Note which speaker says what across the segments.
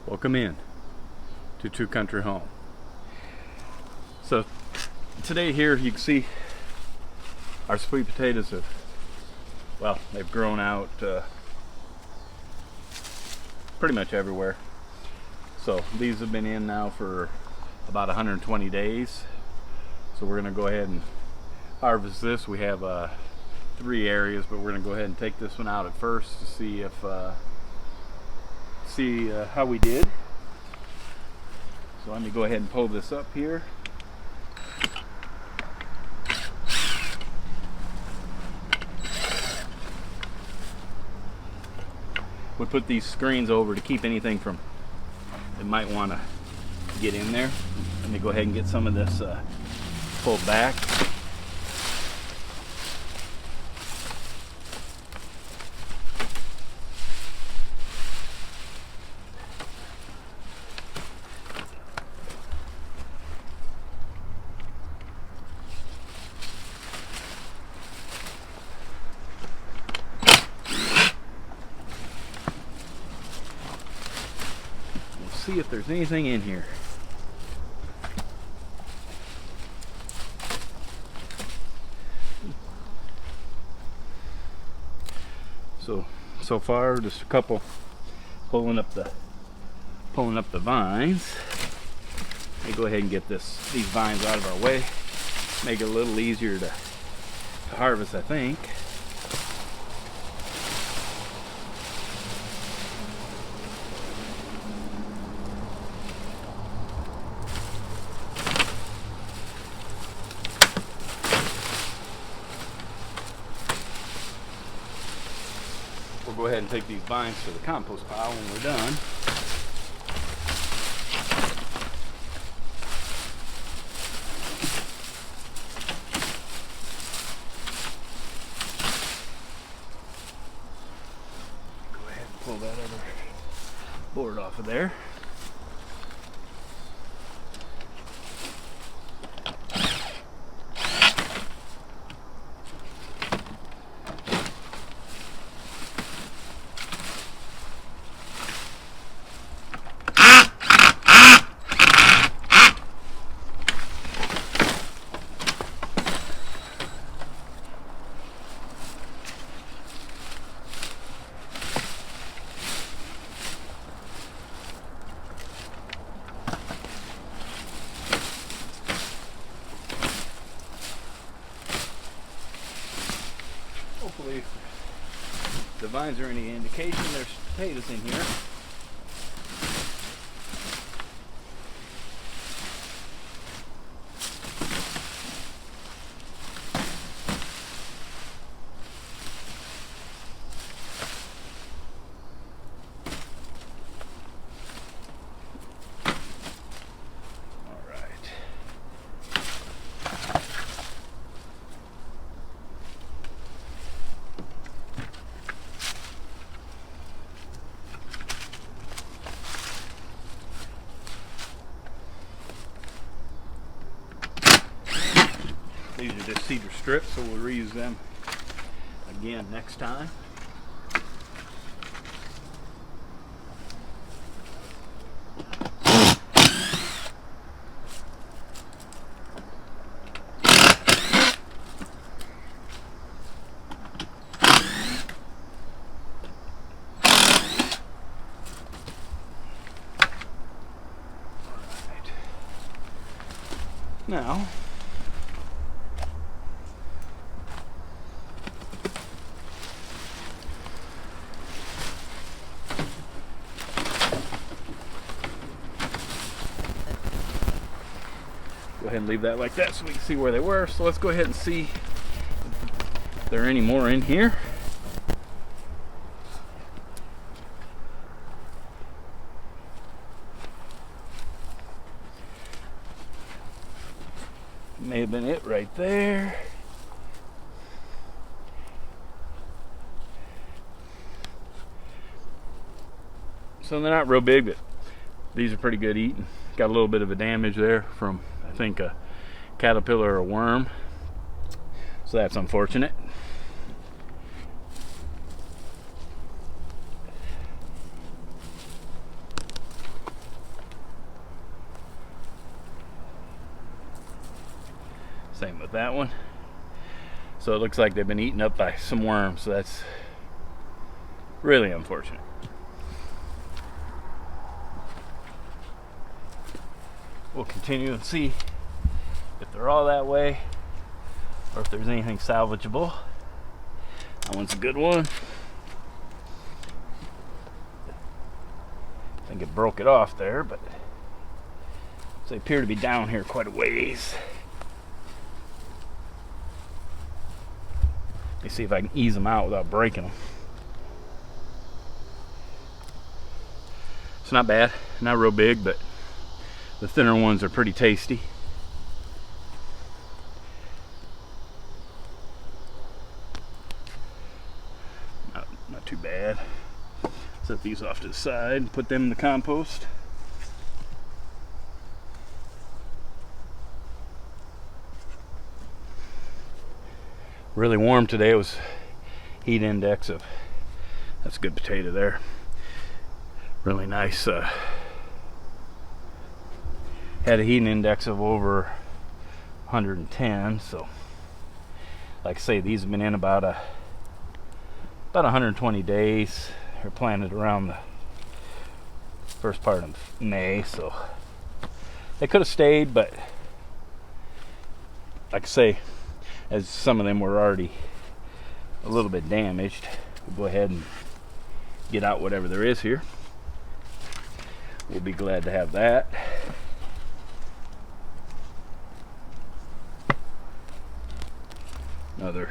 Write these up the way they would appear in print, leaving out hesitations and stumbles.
Speaker 1: Welcome in to Two Country Home. So today here you can see our sweet potatoes they've grown out pretty much everywhere. So these have been in now for about 120 days. So we're going to go ahead and harvest this. We have 3 areas, but we're going to go ahead and take this one out at first to see if how we did. So let me go ahead and pull this up here. We put these screens over to keep anything from that might want to get in there. Let me go ahead and get some of this pulled back. See if there's anything in here. So far just a couple pulling up the vines. Let me go ahead and get these vines out of our way. Make it a little easier to harvest, I think. We'll go ahead and take these vines to the compost pile when we're done. Go ahead and pull that other board off of there. Hopefully, if the vines are any indication, there's potatoes in here. These are just cedar strips, so we'll reuse them again next time. Now, go ahead and leave that like that so we can see where they were. So let's go ahead and see if there are any more in here. May have been it right there. So they're not real big, but these are pretty good eating. Got a little bit of a damage there from, I think, a caterpillar or a worm. So that's unfortunate. Same with that one. So it looks like they've been eaten up by some worms. So that's really unfortunate. We'll continue and see if they're all that way or if there's anything salvageable. That one's a good one. I think it broke it off there, but they appear to be down here quite a ways. Let me see if I can ease them out without breaking them. It's not bad, not real big, but the thinner ones are pretty tasty. Not too bad. Set these off to the side and put them in the compost. Really warm today. It was heat index of, that's a good potato there. Really nice. Had a heat index of over 110. So, like I say, these have been in about 120 days. They're planted around the first part of May, so they could have stayed, but like I say, as some of them were already a little bit damaged, we'll go ahead and get out whatever there is here. We'll be glad to have that. Another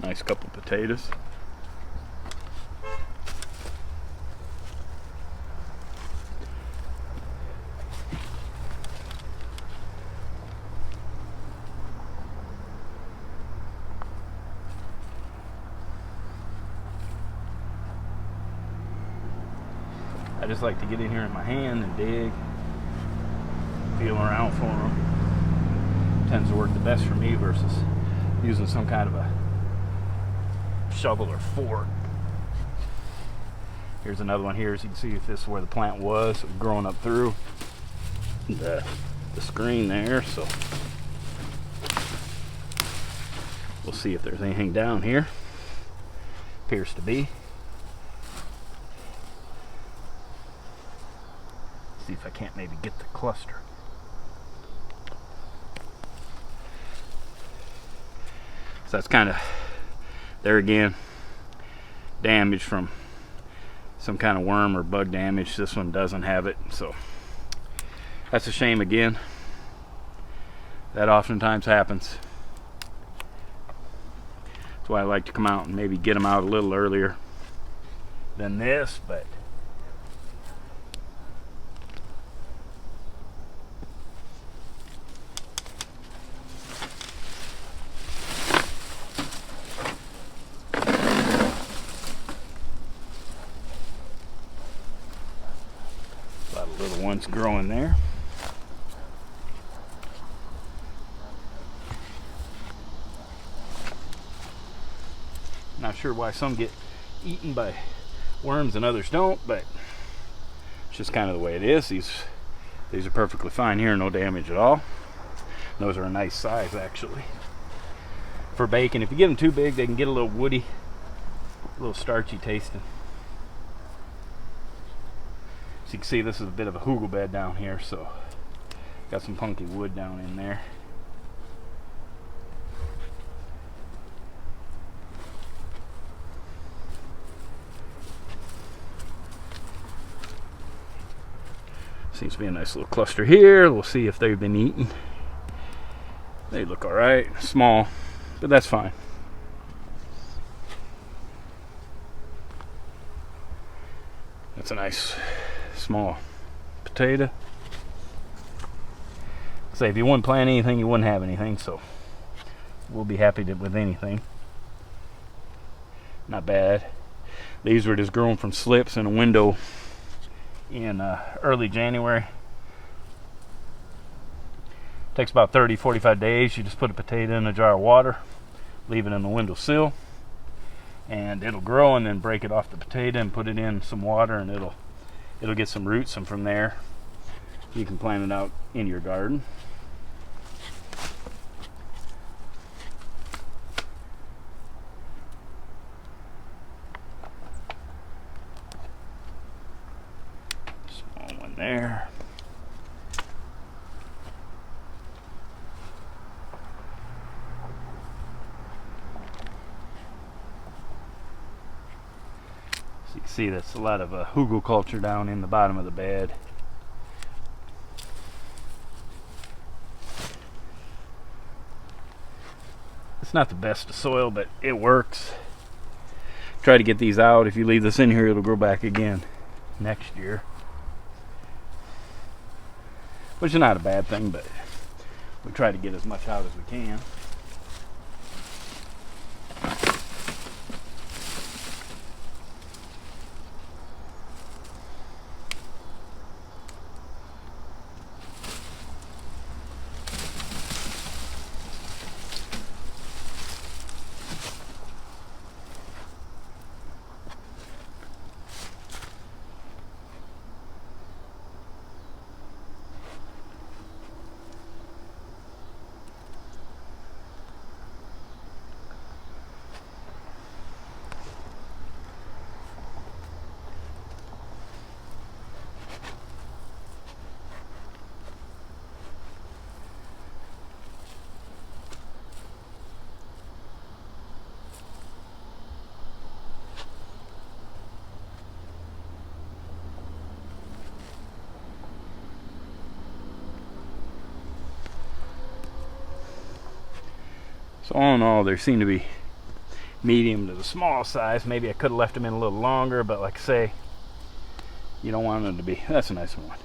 Speaker 1: nice couple potatoes. I just like to get in here in my hand and dig, feel around for them. Tends to work the best for me versus using some kind of a shovel or fork. Here's another one here, so you can see if this is where the plant was. It was growing up through the screen there, so we'll see if there's anything down here. Appears to be. See if I can't maybe get the cluster. So that's kind of, there again, damage from some kind of worm or bug damage. This one doesn't have it, so that's a shame again. That oftentimes happens. That's why I like to come out and maybe get them out a little earlier than this, but little ones growing there. Not sure why some get eaten by worms and others don't, but it's just kind of the way it is. These are perfectly fine here, no damage at all. Those are a nice size actually for bacon. If you get them too big, they can get a little woody, a little starchy tasting. So you can see this is a bit of a hugel bed down here, so got some punky wood down in there. Seems to be a nice little cluster here. We'll see if they've been eaten. They look all right, small, but that's fine. That's a nice small potato. Say if you wouldn't plant anything, you wouldn't have anything, so we'll be happy with anything. Not bad. These were just grown from slips in a window in early January. Takes about 30-45 days. You just put a potato in a jar of water, leave it in the windowsill, and it'll grow, and then break it off the potato and put it in some water, and it'll get some roots, and from there you can plant it out in your garden. there. So you can see that's a lot of hugelkultur down in the bottom of the bed. It's not the best of soil, but it works. Try to get these out. If you leave this in here, it'll grow back again next year, which is not a bad thing, but we try to get as much out as we can. So all in all, there seem to be medium to the small size. Maybe I could have left them in a little longer, but like I say, you don't want them to be, that's a nice one.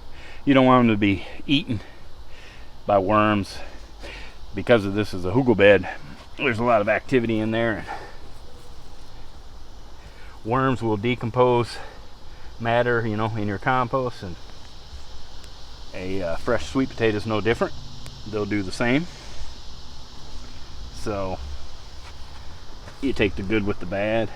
Speaker 1: You don't want them to be eaten by worms. Because of this is a hugel bed, there's a lot of activity in there. And worms will decompose matter, you know, in your compost, and a fresh sweet potato is no different. They'll do the same. So you take the good with the bad.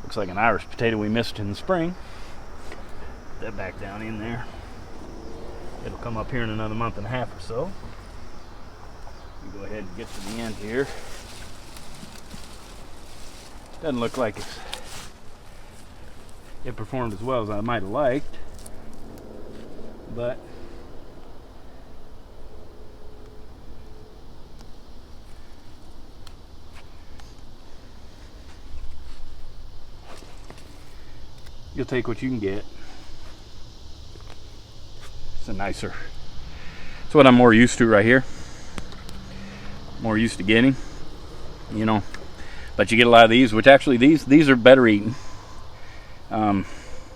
Speaker 1: Looks like an Irish potato we missed in the spring. Put that back down in there. It'll come up here in another month and a half or so. We go ahead and get to the end here. Doesn't look like it performed as well as I might have liked, but you'll take what you can get. It's a nicer. It's what I'm more used to right here. More used to getting, you know. But you get a lot of these, which actually these are better eaten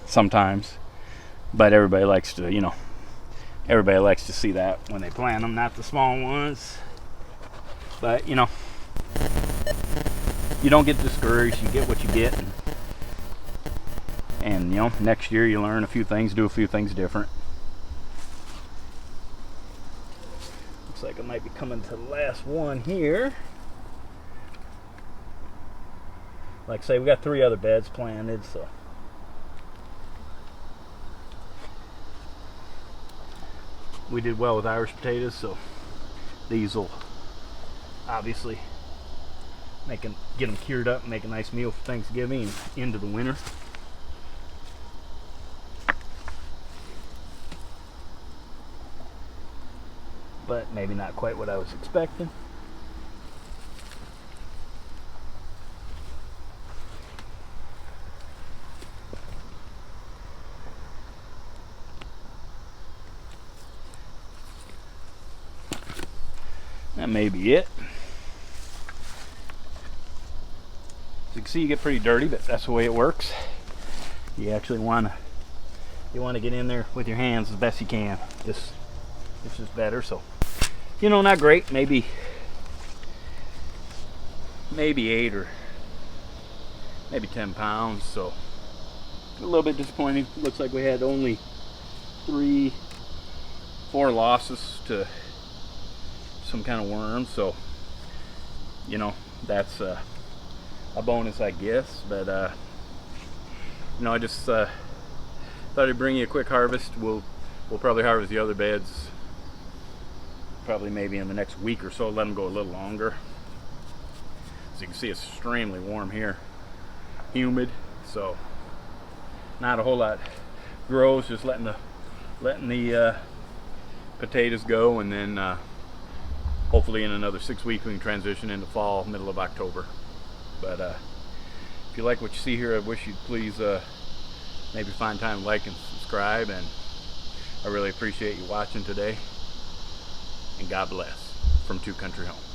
Speaker 1: sometimes. But everybody likes to, you know, everybody likes to see that when they plant them, not the small ones. But you know, you don't get discouraged. You get what you get. And you know, next year you learn a few things, do a few things different. Looks like I might be coming to the last one here. Like I say, we got 3 other beds planted, so we did well with Irish potatoes, so these will obviously get them cured up and make a nice meal for Thanksgiving and into the winter. But maybe not quite what I was expecting. That may be it. As you can see, you get pretty dirty, but that's the way it works. You actually want to get in there with your hands as best you can. This is better. So, you know, not great. Maybe 8 or maybe 10 pounds. So a little bit disappointing. Looks like we had only 3-4 losses to some kind of worms, so you know, that's a bonus, I guess. But you know, I just thought I'd bring you a quick harvest. We'll probably harvest the other beds probably maybe in the next week or so, let them go a little longer. As you can see, it's extremely warm here, humid, so not a whole lot grows, just letting the potatoes go, and then hopefully in another 6 weeks we can transition into fall, middle of October. But if you like what you see here, I wish you'd please maybe find time to like and subscribe, and I really appreciate you watching today, and God bless from Two Country Home.